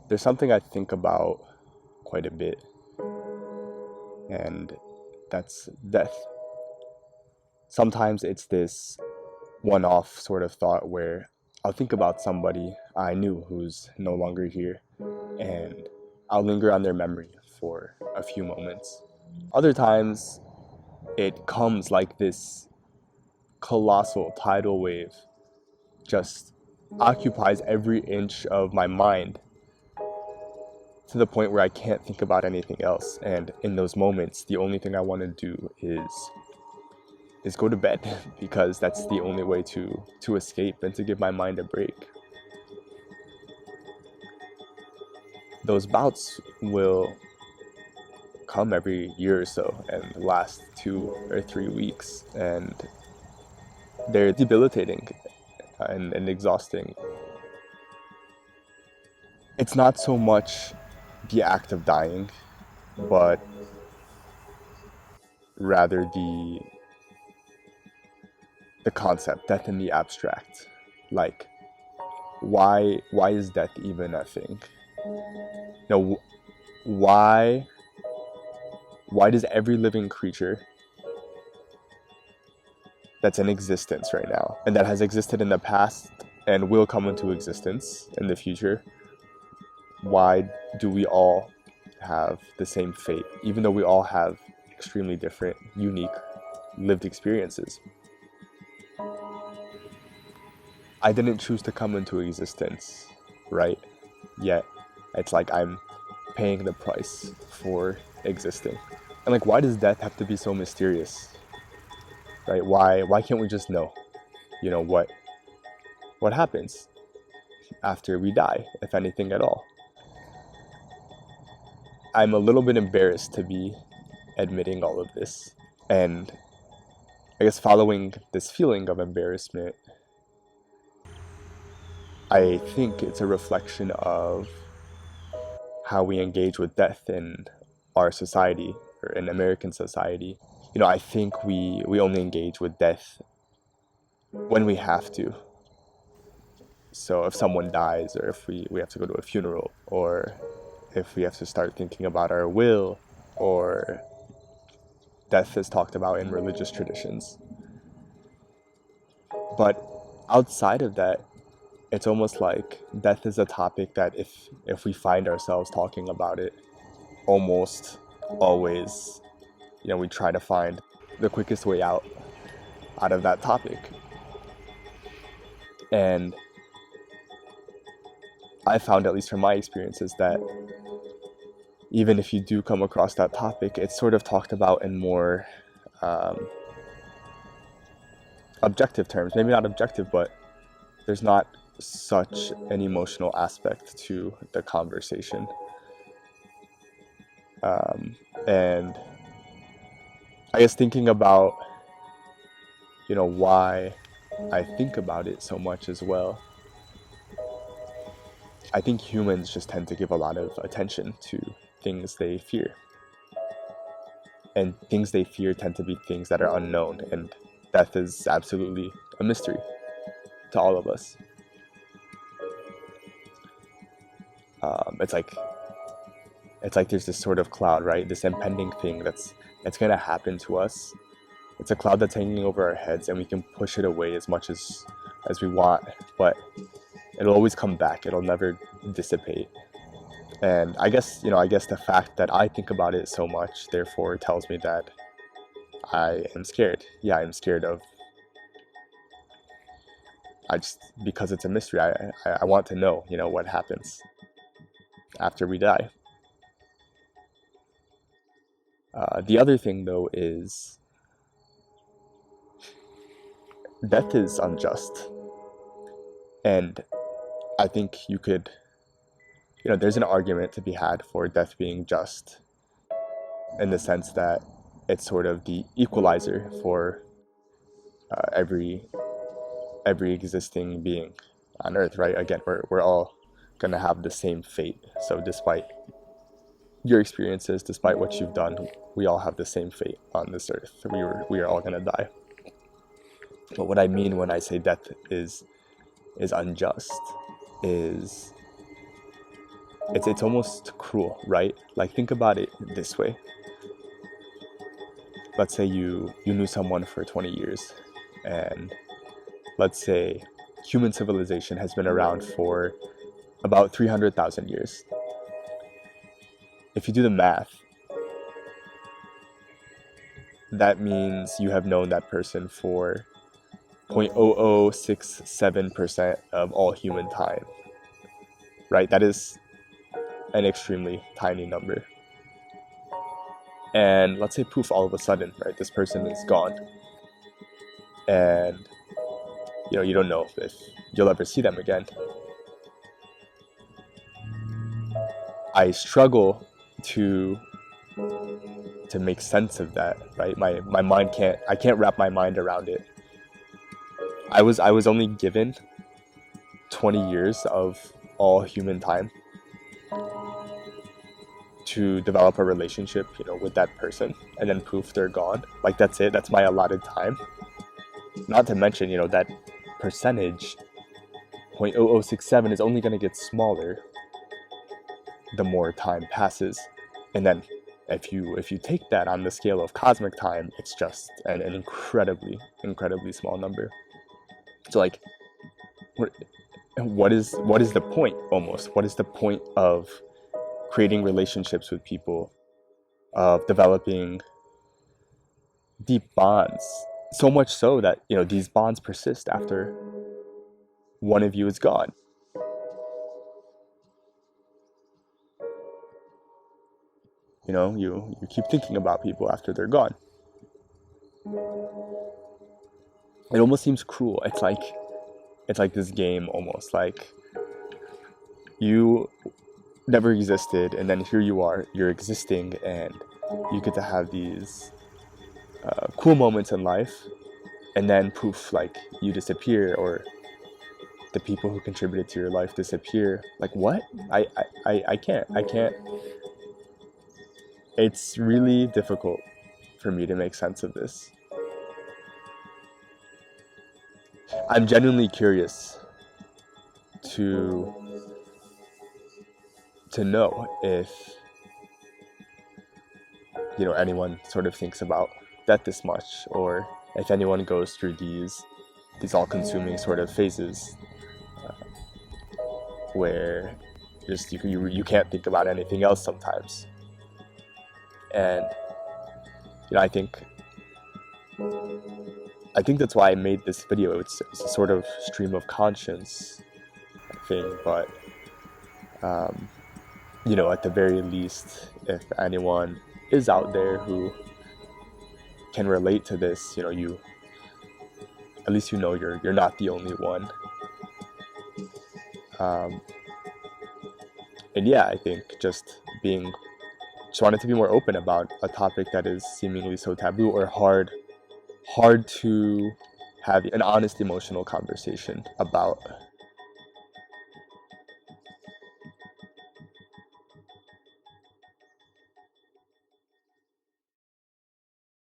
There's something I think about quite a bit, and that's death. Sometimes it's this one off sort of thought where I'll think about somebody I knew who's no longer here, and I'll linger on their memory for a few moments. Other times, it comes like this colossal tidal wave, just occupies every inch of my mind to the point where I can't think about anything else. And in those moments, the only thing I want to do is go to bed because that's the only way to escape and to give my mind a break. Those bouts will come every year or so and last 2 or 3 weeks, and they're debilitating and exhausting. It's not so much the act of dying, but rather the concept, death in the abstract. Like, why is death even a thing? No, why does every living creature that's in existence right now and that has existed in the past and will come into existence in the future, why do we all have the same fate, even though we all have extremely different, unique lived experiences? I didn't choose to come into existence, right? Yet it's like I'm paying the price for existing. And like, why does death have to be so mysterious? Right? Why can't we just know, what happens after we die, if anything at all? I'm a little bit embarrassed to be admitting all of this. And I guess following this feeling of embarrassment, I think it's a reflection of how we engage with death in our society or in American society. I think we only engage with death when we have to. So if someone dies, or if we have to go to a funeral, or if we have to start thinking about our will, or death is talked about in religious traditions. But outside of that, it's almost like death is a topic that if we find ourselves talking about it, almost always, we try to find the quickest way out of that topic. And I found, at least from my experiences, that even if you do come across that topic, it's sort of talked about in more objective terms. Maybe not objective, but there's not such an emotional aspect to the conversation. And I guess thinking about, why I think about it so much as well, I think humans just tend to give a lot of attention to things they fear. And things they fear tend to be things that are unknown, and death is absolutely a mystery to all of us. It's like there's this sort of cloud, right? This impending thing that's gonna happen to us. It's a cloud that's hanging over our heads, and we can push it away as much as we want, but it'll always come back. It'll never dissipate. And I guess the fact that I think about it so much, therefore, tells me that I am scared. Yeah, I'm scared of. Because it's a mystery. I want to know, what happens after we die. The other thing, though, is death is unjust. And I think there's an argument to be had for death being just, in the sense that it's sort of the equalizer for every existing being on Earth, right? Again, we're all gonna have the same fate. So despite your experiences, despite what you've done, we all have the same fate on this Earth. We are all gonna die. But what I mean when I say death is unjust is it's almost cruel, right? Like, think about it this way. Let's say you knew someone for 20 years, and let's say human civilization has been around for about 300,000 years. If you do the math, that means you have known that person for 0.0067% of all human time, right? That is an extremely tiny number. And let's say poof, all of a sudden, right, this person is gone. And you don't know if you'll ever see them again. I struggle to make sense of that, right? My mind I can't wrap my mind around it. I was only given 20 years of all human time to develop a relationship, with that person, and then poof, they're gone. Like, that's it. That's my allotted time. Not to mention, that percentage, 0.0067, is only going to get smaller the more time passes. And then if you take that on the scale of cosmic time, it's just an incredibly small number. So, like, what is the point, almost? What is the point of creating relationships with people, of developing deep bonds, so much so that these bonds persist after one of you is gone? You keep thinking about people after they're gone. It almost seems cruel. It's like this game, almost like you never existed, and then here you are, you're existing, and you get to have these cool moments in life, and then poof, like, you disappear, or the people who contributed to your life disappear. Like, what? I can't. It's really difficult for me to make sense of this. I'm genuinely curious to know if anyone sort of thinks about death this much, or if anyone goes through these all-consuming sort of phases where just you can't think about anything else sometimes. And I think that's why I made this video. It's a sort of stream of conscience thing, but at the very least, if anyone is out there who can relate to this, you at least you're not the only one. And yeah, I think just wanted to be more open about a topic that is seemingly so taboo, or hard to have an honest emotional conversation about.